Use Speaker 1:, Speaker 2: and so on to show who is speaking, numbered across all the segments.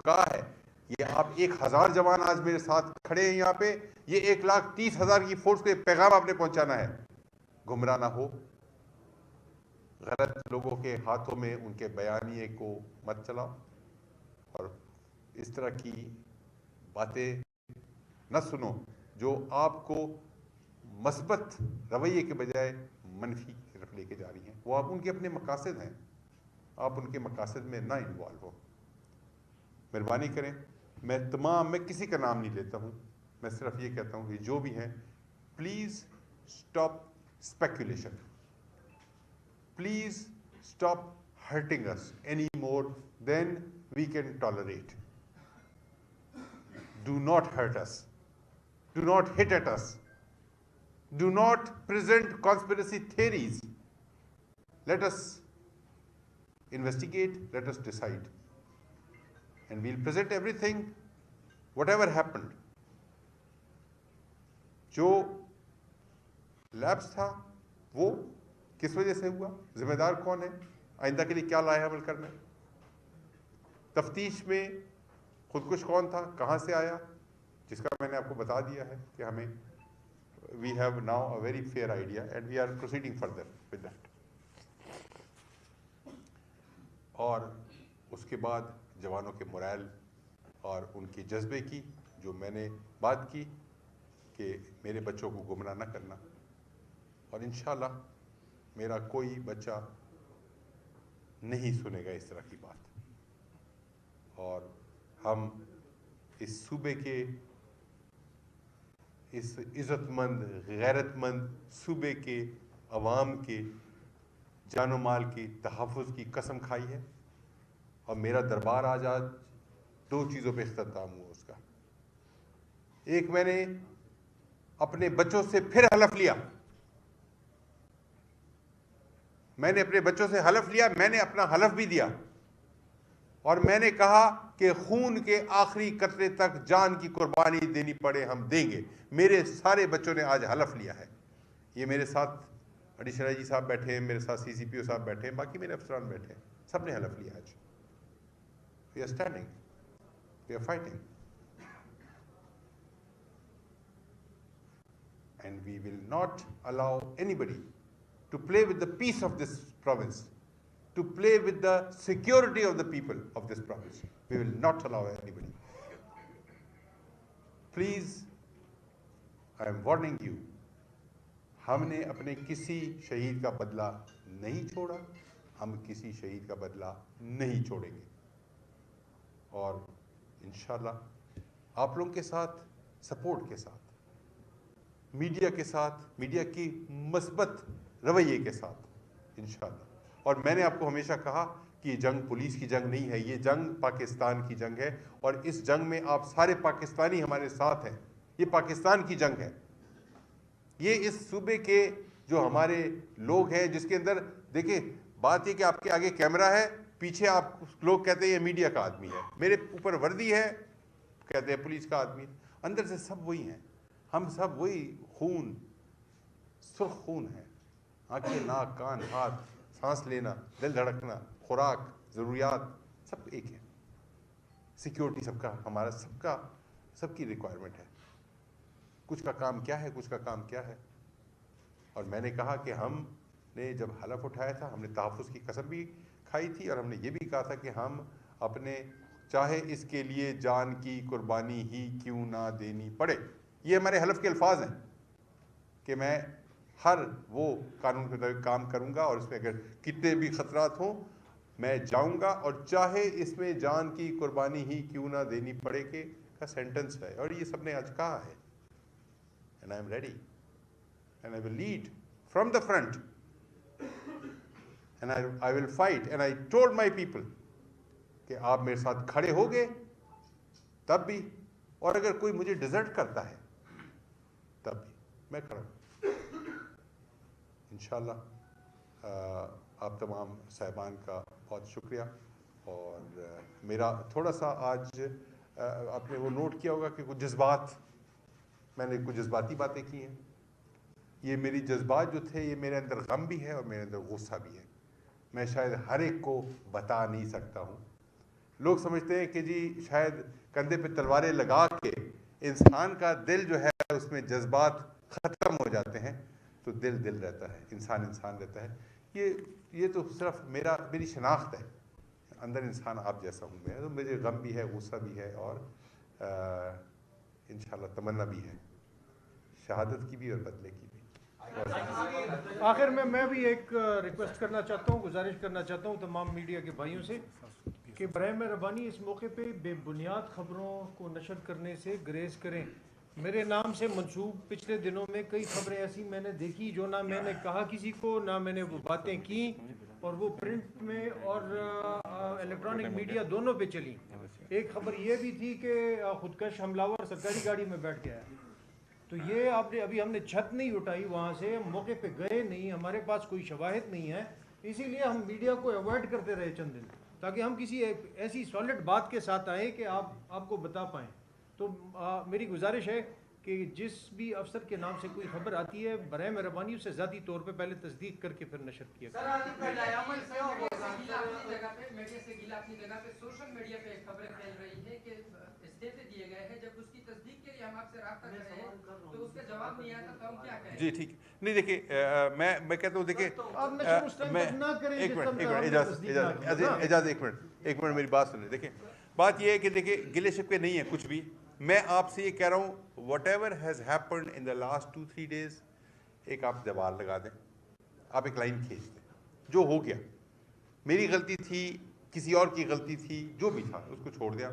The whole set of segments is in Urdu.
Speaker 1: کہا ہے، یہ آپ 1000 جوان آج میرے ساتھ کھڑے ہیں یہاں پہ، یہ 1,30,000 کی فورس کو یہ پیغام آپ نے پہنچانا ہے، گمراہ نہ ہو، غلط لوگوں کے ہاتھوں میں ان کے بیانیے کو مت چلاؤ، اور اس طرح کی باتیں نہ سنو جو آپ کو مثبت رویے کے بجائے منفی کی طرف لے کے جا رہی ہیں. وہ آپ ان کے اپنے مقاصد ہیں، آپ ان کے مقاصد میں نہ انوالو ہو. مہربانی کریں، میں کسی کا نام نہیں لیتا ہوں، میں صرف یہ کہتا ہوں کہ جو بھی ہیں please stop speculation, please stop hurting us any more than we can tolerate. Do not hurt us, do not hit at us, do not present conspiracy theories. Let us investigate, let us decide. And we'll present everything, whatever happened. جو لیپس تھا وہ کس وجہ سے ہوا، ذمہ دار کون ہے، آئندہ کے لیے کیا لائحہ عمل کرنا ہے. تفتیش میں خودکش کون تھا، کہاں سے آیا، جس کا میں نے آپ کو بتا دیا ہے کہ ہمیں we have now a very fair idea and we are proceeding further with that. اور اس کے بعد جوانوں کے morale اور ان کے جذبے کی جو میں نے بات کی کہ میرے بچوں کو گمراہ نہ کرنا، اور انشاءاللہ میرا کوئی بچہ نہیں سنے گا اس طرح کی بات. اور ہم اس صوبے کے، اس عزت مند غیرت مند صوبے کے عوام کے جان و مال کی تحفظ کی قسم کھائی ہے، اور میرا دربار آج 2 چیزوں پہ اختتام ہوا اس کا. ایک، میں نے اپنے بچوں سے پھر حلف لیا، میں نے اپنے بچوں سے حلف لیا، میں نے اپنا حلف بھی دیا، اور میں نے کہا کہ خون کے آخری قطرے تک جان کی قربانی دینی پڑے ہم دیں گے. میرے سارے بچوں نے آج حلف لیا ہے. یہ میرے ساتھ ایڈیشنل آئی جی صاحب بیٹھے ہیں، میرے ساتھ CCPO صاحب بیٹھے ہیں، باقی میرے افسران بیٹھے ہیں، سب نے حلف لیا آج. We are standing, we are fighting, and we will not allow anybody to play with the peace of this province, to play with the security of the people of this province. We will not allow anybody. Please, I am warning you. ہم نے اپنے کسی شہید کا بدلہ نہیں چھوڑا، ہم کسی شہید کا بدلہ نہیں چھوڑیں گے. اور انشاءاللہ آپ لوگوں کے ساتھ، سپورٹ کے ساتھ، میڈیا کے ساتھ، میڈیا کی مثبت رویے کے ساتھ انشاءاللہ. اور میں نے آپ کو ہمیشہ کہا کہ یہ جنگ پولیس کی جنگ نہیں ہے، یہ جنگ پاکستان کی جنگ ہے، اور اس جنگ میں آپ سارے پاکستانی ہمارے ساتھ ہیں. یہ پاکستان کی جنگ ہے، یہ اس صوبے کے جو ہمارے لوگ ہیں، جس کے اندر دیکھیں بات یہ کہ آپ کے آگے کیمرہ ہے، پیچھے آپ لوگ کہتے ہیں یہ میڈیا کا آدمی ہے، میرے اوپر وردی ہے کہتے ہیں پولیس کا آدمی، اندر سے سب وہی ہیں. ہم سب وہی خون، سرخ خون ہیں، آنکھیں، ناک، کان، ہاتھ، سانس لینا، دل دھڑکنا، خوراک، ضروریات سب ایک ہے. سیکیورٹی سب کا، ہمارا سب کی ریکوائرمنٹ ہے. کچھ کا کام کیا ہے، کچھ کا کام کیا ہے. اور میں نے کہا کہ ہم نے جب حلف اٹھایا تھا، ہم نے تحفظ کی قسم بھی کھائی تھی، اور ہم نے یہ بھی کہا تھا کہ ہم اپنے، چاہے اس کے لیے جان کی قربانی ہی کیوں نہ دینی پڑے. یہ ہمارے حلف کے الفاظ ہیں کہ میں ہر وہ قانون کے مطابق کام کروں گا، اور اس میں اگر کتنے بھی خطرات ہوں میں جاؤں گا، اور چاہے اس میں جان کی قربانی ہی کیوں نہ دینی پڑے کے کا سینٹنس ہے. اور یہ سب نے آج کہا ہے. And I am ready. And I will lead from the front. And I will fight. And I told my people کہ آپ میرے ساتھ کھڑے ہو گے تب بھی، اور اگر کوئی مجھے ڈیزرٹ کرتا ہے تب بھی میں کھڑا ہوں. انشاءاللہ آپ تمام صاحبان کا بہت شکریہ. اور میرا تھوڑا سا آج آپ نے وہ نوٹ کیا ہوگا کہ کچھ جذبات، میں نے کچھ جذباتی باتیں کی ہیں. یہ میری جذبات جو تھے، یہ میرے اندر غم بھی ہے اور میرے اندر غصہ بھی ہے. میں شاید ہر ایک کو بتا نہیں سکتا ہوں. لوگ سمجھتے ہیں کہ جی شاید کندھے پہ تلواریں لگا کے انسان کا دل جو ہے اس میں جذبات ختم ہو جاتے ہیں تو دل دل رہتا ہے، انسان انسان رہتا ہے۔ یہ تو صرف میری شناخت ہے، اندر انسان آپ جیسا ہوں میں، تو مجھے غم بھی ہے، غصہ بھی ہے، اور انشاءاللہ تمنا بھی ہے، شہادت کی بھی اور بدلے کی بھی۔
Speaker 2: آخر میں بھی ایک ریکویسٹ کرنا چاہتا ہوں، گزارش کرنا چاہتا ہوں تمام میڈیا کے بھائیوں سے کہ برائے مہربانی اس موقع پہ بے بنیاد خبروں کو نشر کرنے سے گریز کریں۔ میرے نام سے منسوب پچھلے دنوں میں کئی خبریں ایسی میں نے دیکھی جو نہ میں نے کہا کسی کو، نہ میں نے وہ باتیں کی، اور وہ پرنٹ میں اور الیکٹرانک میڈیا دونوں پہ چلی۔ ایک خبر یہ بھی تھی کہ خودکش حملہ آور سرکاری گاڑی میں بیٹھ گیا ہے۔ تو یہ ابھی ہم نے چھت نہیں اٹھائی وہاں سے، ہم موقع پہ گئے نہیں، ہمارے پاس کوئی شواہد نہیں ہے، اسی لیے ہم میڈیا کو ایوائڈ کرتے رہے چند دن، تاکہ ہم کسی ایسی سالڈ بات کے ساتھ آئیں کہ آپ کو بتا پائیں۔ تو میری گزارش ہے کہ جس بھی افسر کے نام سے کوئی خبر آتی ہے برائے مہربانی اسے ذاتی طور پہ پہلے تصدیق کر کے پھر نشر کیا۔
Speaker 3: سوشل میڈیا پہ خبریں پھیل رہی ہے کہ استعفے دیے گئے ہیں، جب اس کی تصدیق کے لیے ہم آپ سے رابطہ کر رہے ہیں تو اس کا جواب نہیں آتا، تو ہم کیا کہیں؟
Speaker 1: جی ٹھیک، نہیں دیکھیے میں کہتا ہوں، دیکھیے ایک منٹ میری بات سنیں۔ دیکھیں بات یہ ہے کہ دیکھیں گلے شکوے نہیں ہے کچھ بھی، میں آپ سے یہ کہہ رہا ہوں what ever has happened in the last 2-3 days، ایک آپ دیوار لگا دیں، آپ ایک لائن کھینچ دیں، جو ہو گیا، میری غلطی تھی، کسی اور کی غلطی تھی، جو بھی تھا اس کو چھوڑ دیا،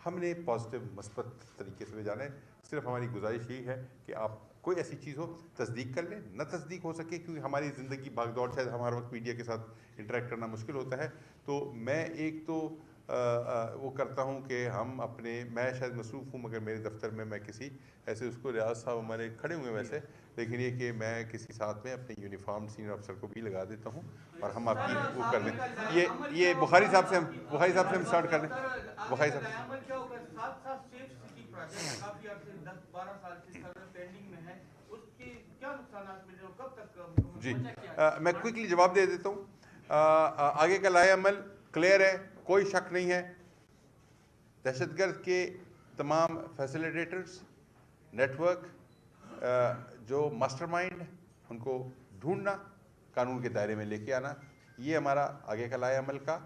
Speaker 1: ہم نے پازیٹیو مثبت طریقے سے جانا ہے۔ صرف ہماری گزارش یہی ہے کہ آپ کوئی ایسی چیز ہو تصدیق کر لیں، نہ تصدیق ہو سکے کیونکہ ہماری زندگی بھاگ دوڑ ہے، ہمارا وقت میڈیا کے ساتھ انٹریکٹ کرنا مشکل ہوتا ہے، تو میں ایک تو وہ کرتا ہوں کہ میں شاید مصروف ہوں، مگر میرے دفتر میں کسی ایسے اس کو ریاض صاحب ہمارے کھڑے ہوئے ویسے، لیکن یہ کہ میں کسی ساتھ میں اپنے یونیفارم سینئر افسر کو بھی لگا دیتا ہوں اور ہم آپ کی وہ کر لیں۔ یہ بخاری صاحب سے ہم اسٹارٹ کر لیں۔ بخاری صاحب جی میں کوئکلی جواب دے دیتا ہوں۔ آگے کا لائحہ عمل کلیئر ہے، کوئی شک نہیں ہے، دہشت گرد کے تمام فیسیلیٹیٹرز، نیٹ ورک، جو ماسٹر مائنڈ ان کو ڈھونڈنا، قانون کے دائرے میں لے کے آنا، یہ ہمارا آگے کا لائحہ عمل کا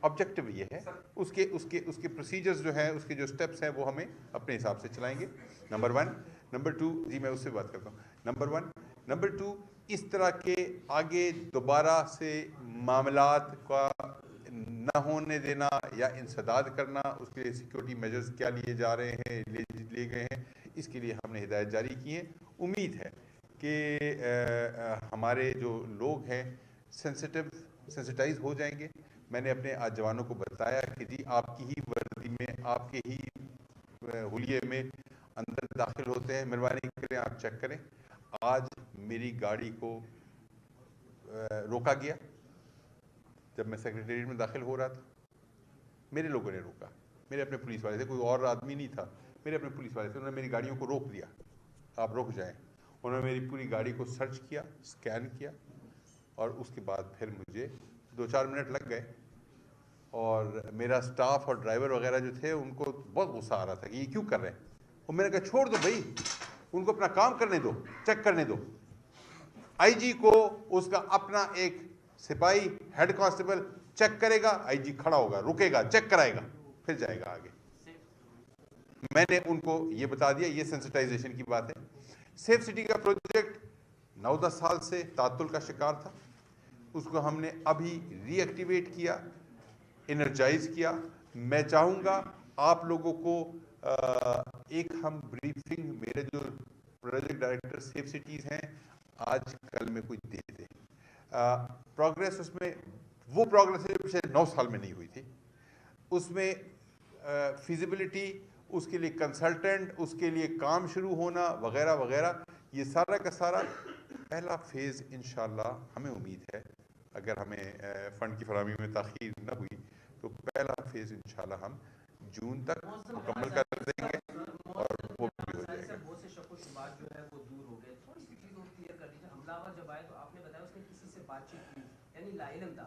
Speaker 1: آبجیکٹو یہ ہے۔ اس کے پروسیجرز جو ہیں، اس کے جو سٹیپس ہیں وہ ہمیں اپنے حساب سے چلائیں گے، نمبر 1۔ نمبر 2، جی میں اس سے بات کرتا ہوں، نمبر 1۔ نمبر 2، اس طرح کے آگے دوبارہ سے معاملات کا نہ ہونے دینا یا انسداد کرنا، اس کے لیے سیکیورٹی میجرز کیا لیے جا رہے ہیں، لیے گئے ہیں، اس کے لیے ہم نے ہدایت جاری کی ہے۔ امید ہے کہ ہمارے جو لوگ ہیں سینسٹائز ہو جائیں گے۔ میں نے اپنے آج جوانوں کو بتایا کہ جی آپ کی ہی وردی میں، آپ کے ہی حلیے میں اندر داخل ہوتے ہیں، مہربانی کریں آپ چیک کریں۔ آج میری گاڑی کو روکا گیا جب میں سیکریٹریٹ میں داخل ہو رہا تھا، میرے لوگوں نے روکا، میرے اپنے پولیس والے تھے، کوئی اور آدمی نہیں تھا، میرے اپنے پولیس والے تھے، انہوں نے میری گاڑیوں کو روک دیا، آپ رک جائیں۔ انہوں نے میری پوری گاڑی کو سرچ کیا، سکین کیا، اور اس کے بعد پھر مجھے 2-4 منٹ لگ گئے، اور میرا سٹاف اور ڈرائیور وغیرہ جو تھے ان کو بہت غصہ آ رہا تھا کہ یہ کیوں کر رہے ہیں، اور میں نے کہا چھوڑ دو بھائی، ان کو اپنا کام کرنے دو، چیک کرنے دو۔ آئی جی کو اس کا اپنا ایک سپاہی ہیڈ کانسٹیبل چیک کرے گا، آئی جی کھڑا ہوگا، رکے گا، چیک کرائے گا، پھر جائے گا آگے۔ میں نے ان کو یہ بتا دیا، یہ سینسٹائزیشن کی بات ہے۔ سیف سٹی کا پروجیکٹ 9-10 سال سے تعطل کا شکار تھا، اس کو ہم نے ابھی ری ایکٹیویٹ کیا، انرجائز کیا۔ میں چاہوں گا آپ لوگوں کو ایک ہم بریفنگ، میرے جو پروجیکٹ ڈائریکٹر سیف سٹیز ہیں آج کل میں کوئی دے دیں پروگریس، اس میں وہ پروگریس ہے جو پچھلے 9 سال میں نہیں ہوئی تھی، اس میں فیزیبلٹی، اس کے لیے کنسلٹنٹ، اس کے لیے کام شروع ہونا وغیرہ وغیرہ، یہ سارا کا سارا پہلا فیز انشاءاللہ ہمیں امید ہے، اگر ہمیں فنڈ کی فراہمی میں تاخیر نہ ہوئی تو پہلا فیز انشاءاللہ ہم جون تک مکمل کر دیں گے، اور وہ بھی ہو جائے گا۔
Speaker 4: بہت سے شک و شبہات جو ہے وہ دور ہو گئے، تھوڑی سی چیز اور کلیئر کر دیجیے۔ حملہ آور جب آئے تو آپ نے بتایا اس نے کسی سے بات چیت کی، یعنی لا علم تھا،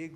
Speaker 1: 1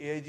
Speaker 1: AIG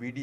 Speaker 1: BD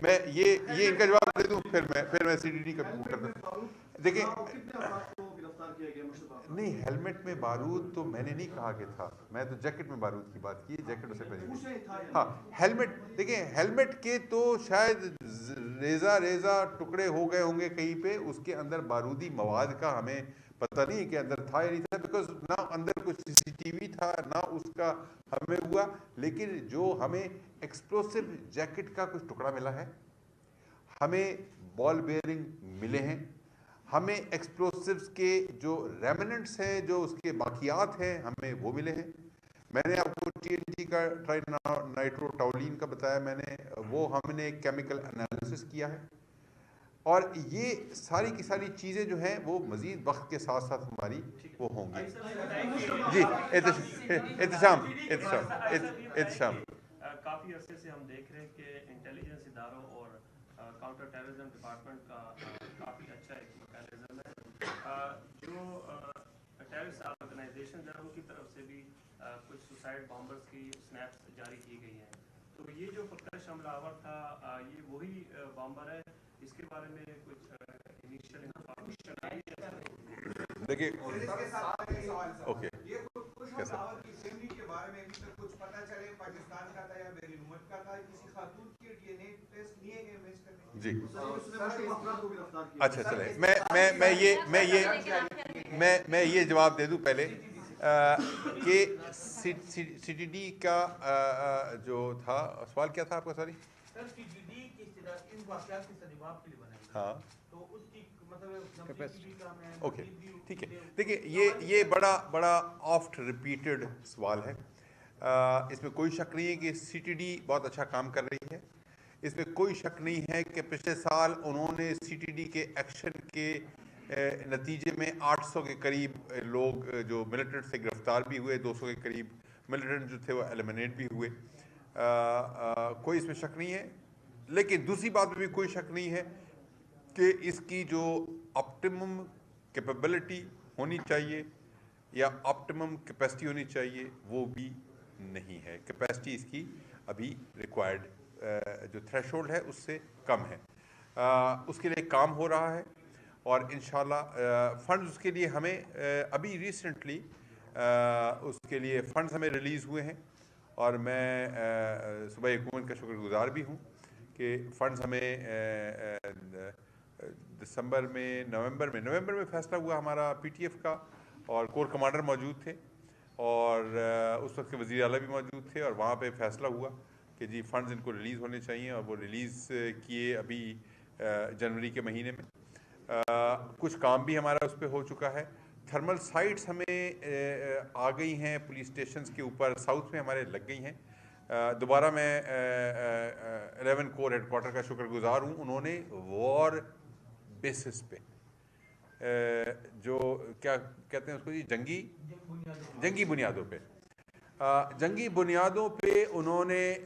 Speaker 1: میں یہ ان کا جواب دے دوں پھر میں سی ڈی ڈی کا کرتا ہوں. دیکھیں نہیں, ہیلمٹ میں بارود تو میں نے نہیں کہا کہ تھا, میں تو جیکٹ میں بارود کی بات کی, جیکٹ اسے پہلے. ہاں ہیلمٹ دیکھیں, ہیلمٹ کے تو شاید ریزہ ٹکڑے ہو گئے ہوں گے کہیں پہ, اس کے اندر بارودی مواد کا ہمیں پتہ نہیں کہ اندر تھا یا نہیں تھا, بیکاز نہ اندر کچھ سی سی ٹی وی تھا نہ اس کا ہمیں ہوا. لیکن جو ہمیں ایکسپلوسو جیکٹ کا کچھ ٹکڑا ملا ہے, ہمیں بال بیئرنگ ملے ہیں, ہمیں ایکسپلوسیوز کے جو ریمننٹس ہیں, جو اس کے باقیات ہیں, ہمیں وہ ملے ہیں. میں نے آپ کو ٹی این ٹی کا ٹرائی نائٹرو ٹاولین کا بتایا, میں نے وہ ہم نے کیمیکل انالیسس کیا ہے. اور یہ ساری کی ساری چیزیں جو ہیں وہ مزید وقت کے ساتھ ساتھ ہماری وہ ہوں گی. جی احتشام
Speaker 5: کافی عرصے سے ہم دیکھ رہے ہیں کہ انٹیلیجنس اداروں اور کاؤنٹر ٹیررزم ڈپارٹمنٹ کا کافی اچھا ایک میکانزم ہے. جو ٹیررسٹ آرگنائزیشن ہیں ان کی طرف سے بھی کچھ سوسائڈ بامبرز کی سنیپس جاری کی گئی ہیں. تو یہ جو پرکش حملہ آور تھا یہ وہی بامبر ہے, اس کے بارے میں کچھ انیشیل انفارمیشن آئی ہے؟
Speaker 1: دیکھیے اوکے جی اچھا چلے میں یہ جواب دے دوں پہلے کہ سی ٹی ڈی کا جو تھا سوال کیا تھا آپ کا, سوری ہاں اوکے ٹھیک ہے. دیکھیے یہ بڑا آفٹ ریپیٹڈ سوال ہے. اس میں کوئی شک نہیں ہے کہ سی ٹی ڈی بہت اچھا کام کر رہی ہے. اس میں کوئی شک نہیں ہے کہ پچھلے سال انہوں نے سی ٹی ڈی کے ایکشن کے نتیجے میں 800 کے قریب لوگ جو ملٹنٹ سے گرفتار بھی ہوئے, 200 کے قریب ملٹنٹ جو تھے وہ ایلیمنیٹ بھی ہوئے. کوئی اس میں شک نہیں ہے. لیکن دوسری بات میں بھی کوئی شک نہیں ہے کہ اس کی جو آپٹیمم کیپیبلٹی ہونی چاہیے یا آپٹیمم کیپیسٹی ہونی چاہیے وہ بھی نہیں ہے. کیپیسٹی اس کی ابھی ریکوائرڈ جو تھریش ہولڈ ہے اس سے کم ہے. اس کے لیے کام ہو رہا ہے اور انشاءاللہ فنڈز اس کے لیے ہمیں ابھی ریسنٹلی اس کے لیے فنڈز ہمیں ریلیز ہوئے ہیں. اور میں صوبائی حکومت کا شکر گزار بھی ہوں کہ فنڈز ہمیں نومبر میں فیصلہ ہوا ہمارا پی ٹی ایف کا, اور کور کمانڈر موجود تھے اور اس وقت کے وزیر اعلیٰ بھی موجود تھے, اور وہاں پہ فیصلہ ہوا کہ جی فنڈز ان کو ریلیز ہونے چاہیے, اور وہ ریلیز کیے ابھی جنوری کے مہینے میں. کچھ کام بھی ہمارا اس پہ ہو چکا ہے. تھرمل سائٹس ہمیں آ گئی ہیں پولیس اسٹیشنز کے اوپر, ساؤتھ میں ہمارے لگ گئی ہیں. دوبارہ میں 11 کور ہیڈ کوارٹر کا شکر گزار ہوں, انہوں نے وار بیسس پہ جو کیا کہتے ہیں اس کو جی جنگی بنیادوں پہ انہوں نے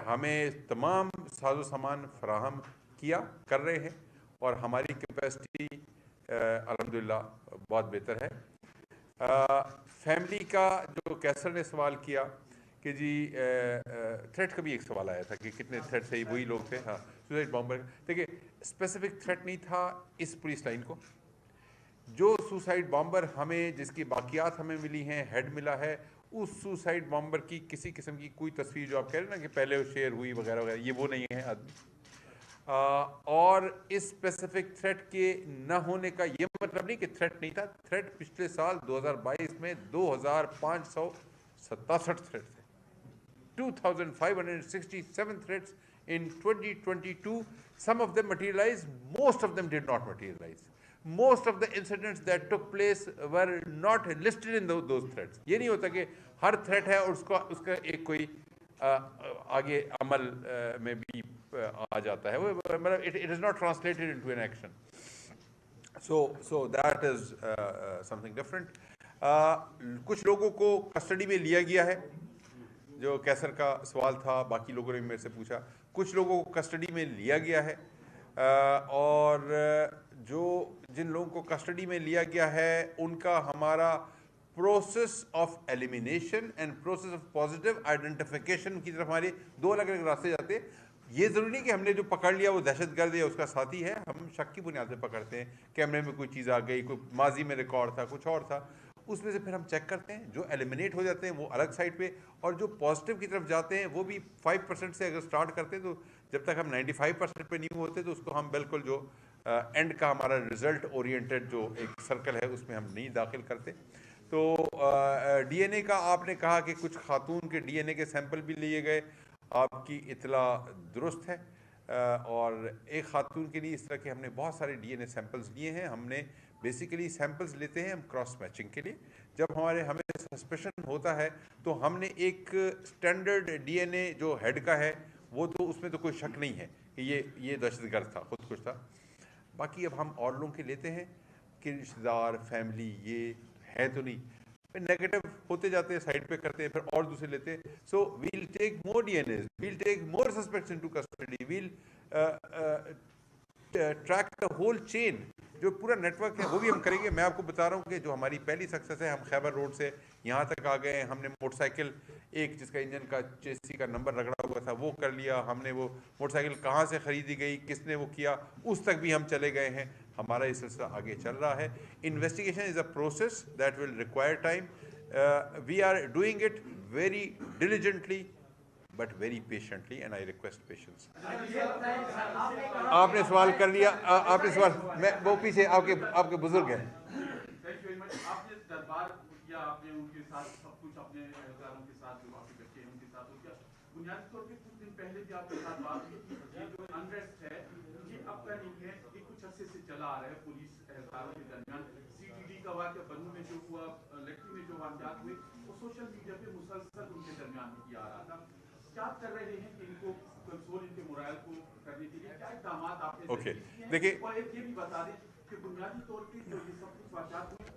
Speaker 1: ہمیں تمام ساز و سامان فراہم کر رہے ہیں, اور ہماری کیپیسٹی الحمدللہ بہت بہتر ہے. فیملی کا جو کیسر نے سوال کیا کہ جی تھریٹ کا بھی ایک سوال آیا تھا کہ کتنے تھریٹ سے وہی لوگ تھے. ہاں سوسائڈ بامبر, دیکھیے اسپیسیفک تھریٹ نہیں تھا اس پولیس لائن کو. جو سوسائڈ بامبر ہمیں جس کی باقیات ہمیں ملی ہیں, ہیڈ ملا ہے, اس سوسائڈ بامبر کی کسی قسم کی کوئی تصویر جو آپ کہہ رہے ہیں نا کہ پہلے وہ شیئر ہوئی وغیرہ وغیرہ, یہ وہ نہیں ہے آدمی. اور اس اسپیسیفک تھریٹ کے نہ ہونے کا یہ مطلب نہیں کہ تھریٹ نہیں تھا. تھریٹ پچھلے سال 2022 میں 2567 تھریٹ تھے, 2567 threats in 2022. Some of them materialized, most of them did not materialize. Most of the incidents that took place were not listed in those threats. یہ نہیں ہوتا کہ ہر تھریٹ ہے اور اس کا ایک کوئی آگے عمل میں بھی آ جاتا ہے, it is not translated into an action. So that is something different. کچھ لوگوں کو کسٹڈی میں لیا گیا ہے, جو کیسر کا سوال تھا, باقی لوگوں نے میرے سے پوچھا. کچھ لوگوں کو کسٹڈی میں لیا گیا ہے, اور جن لوگوں کو کسٹڈی میں لیا گیا ہے ان کا ہمارا process of elimination and process of positive identification کی طرف ہمارے دو الگ الگ راستے جاتے ہیں. یہ ضروری نہیں کہ ہم نے جو پکڑ لیا وہ دہشت گرد یا اس کا ساتھی ہے. ہم شک کی بنیاد پہ پکڑتے ہیں, کیمرے میں کوئی چیز آ گئی, کوئی ماضی میں ریکارڈ تھا, کچھ اور تھا, اس میں سے پھر ہم چیک کرتے ہیں. جو ایلیمینیٹ ہو جاتے ہیں وہ الگ سائڈ پہ, اور جو پازیٹیو کی طرف جاتے ہیں وہ بھی 5% سے اگر سٹارٹ کرتے ہیں تو جب تک ہم 95% پہ نہیں ہوتے تو اس کو ہم بالکل جو اینڈ کا ہمارا رزلٹ اورینٹیڈ جو ایک سرکل ہے اس میں ہم نہیں داخل کرتے. تو ڈی این اے کا آپ نے کہا کہ کچھ خاتون کے ڈی این اے کے سیمپل بھی لیے گئے, آپ کی اطلاع درست ہے. اور ایک خاتون کے لیے اس طرح کے ہم نے بہت سارے ڈی این اے سیمپلز لیے ہیں. ہم نے بیسیکلی سیمپلز لیتے ہیں ہم کراس میچنگ کے لیے. جب ہمیں سسپیشن ہوتا ہے تو ہم نے ایک اسٹینڈرڈ ڈی این اے جو ہیڈ کا ہے وہ تو اس میں تو کوئی شک نہیں ہے کہ یہ دہشت گرد تھا, خود کش تھا. باقی اب ہم اور لوگوں کے لیتے ہیں کہ رشتہ دار, فیملی یہ ہے تو نہیں, پھر نیگیٹو ہوتے جاتے ہیں, سائڈ پہ کرتے ہیں, پھر اور دوسرے لیتے ہیں. So we'll take more D N As, we'll take more suspects into custody, we'll track the whole chain. جو پورا نیٹ ورک ہے وہ بھی ہم کریں گے. میں آپ کو بتا رہا ہوں کہ جو ہماری پہلی سکسیس ہے, ہم خیبر روڈ سے یہاں تک آ گئے ہیں. ہم نے موٹر سائیکل ایک جس کا انجن کا چیسی کا نمبر رگڑا ہوا تھا وہ کر لیا. ہم نے وہ موٹر سائیکل کہاں سے خریدی گئی, کس نے وہ کیا, اس تک بھی ہم چلے گئے ہیں. ہمارا یہ سلسلہ آگے چل رہا ہے. Investigation is a process that will require time. We are doing it very diligently but very patiently and I request patience. آپ نے سوال کر لیا, آپ نے سوال, میں وہ پیچھے آپ کے بزرگ ہیں.
Speaker 6: آپ نے دربار کیا, آپ نے ان کے ساتھ سب کچھ اپنے اہلکاروں کے ساتھ جو آپ کے بچے ہیں ان کے ساتھ کیا. بنیادی طور پہ کچھ دن پہلے بھی آپ کے ساتھ بات کی تھی. یہ جو انریسٹ ہے یہ اب کا نہیں ہے, یہ کچھ عرصے سے چلا آ رہا ہے پولیس اہلکاروں کے درمیان. سی ٹی ڈی کا واقعہ بنو میں جو ہوا, لکھی میں جو واقعات ہوئے, وہ سوشل میڈیا پہ مسلسل ان کے درمیان کیا آ رہا تھا. کیا کر رہے ہیں کہ ان کو کنٹرول, ان کے مورائل کو کرنے کے لیے کیا اقدامات آپ نے
Speaker 1: دیکھیے,
Speaker 6: اور ایک یہ بھی بتا دیں کہ بنیادی طور پہ جو یہ سب کچھ واقعات ہوئے,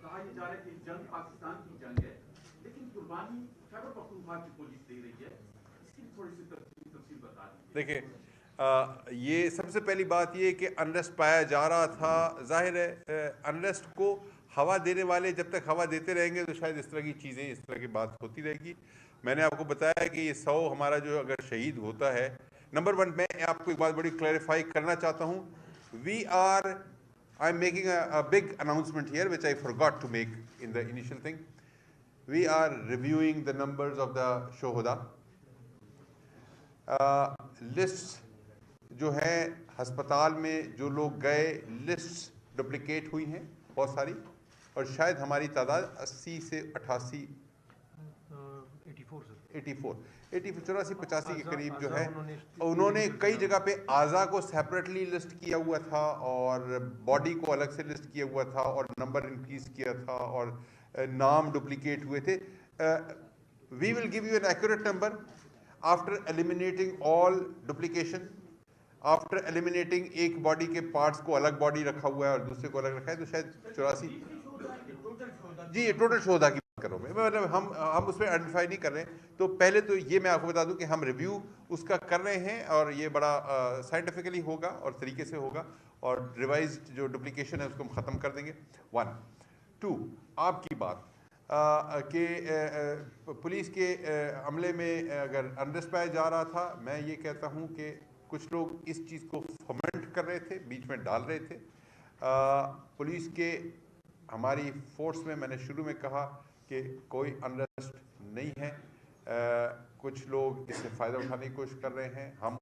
Speaker 6: کہا یہ جا رہا ہے کہ جنگ پاکستان کی جنگ ہے, لیکن قربانی خیبر پختونخوا کی پولیس دے رہی ہے. اس کی تھوڑی سی تفصیل بتا دیجیے.
Speaker 1: دیکھیں, یہ سب سے پہلی بات یہ کہ انریسٹ پایا جا رہا تھا. ظاہر ہے انریسٹ کو ہوا دینے والے جب تک ہوا دیتے رہیں گے تو شاید اس طرح کی چیزیں, اس طرح کی بات ہوتی رہے گی. میں نے آپ کو بتایا کہ یہ 100 ہمارا جو اگر شہید ہوتا ہے, نمبر 1 میں آپ کو ایک بات بڑی کلیریفائی کرنا چاہتا ہوں. I'm making a big announcement here which I forgot to make in the initial thing. We are reviewing the numbers of the shuhada. List جو ہے ہسپتال میں جو لوگ گئے, لسٹ ڈپلیکیٹ ہوئی ہیں بہت ساری, اور شاید ہماری تعداد 80 سے 88 84 85 کے قریب جو ہے. انہوں نے کئی جگہ پہ اعضاء کو سیپریٹلی لسٹ کیا ہوا تھا اور باڈی کو الگ سے لسٹ کیا ہوا تھا اور نمبر انکریز کیا تھا اور نام ڈپلیکیٹ ہوئے تھے. We will give you an accurate number after eliminating all duplication, after eliminating ایک باڈی کے پارٹس کو الگ باڈی رکھا ہوا ہے اور دوسرے کو الگ رکھا ہے, تو شاید 84 جی ٹوٹل شہدا کی بات کر رہا ہوں میں, مطلب ہم اس پہ آئیڈینٹیفائی نہیں کر رہے ہیں. تو پہلے تو یہ میں آپ کو بتا دوں کہ ہم ریویو اس کا کر رہے ہیں اور یہ بڑا سائنٹیفکلی ہوگا اور طریقے سے ہوگا, اور ریوائزڈ جو ڈپلیکیشن ہے اس کو ہم ختم کر دیں گے. 1 2 آپ کی بات کہ پولیس کے عملے میں اگر انریسٹ پایا جا رہا تھا, میں یہ کہتا ہوں کہ کچھ لوگ اس چیز کو فومنٹ کر رہے تھے, بیچ میں ڈال رہے تھے. پولیس کے ہماری فورس میں نے شروع میں کہا کہ کوئی انریسٹ نہیں ہے. کچھ لوگ اس سے فائدہ اٹھانے کی کوشش کر رہے ہیں. ہم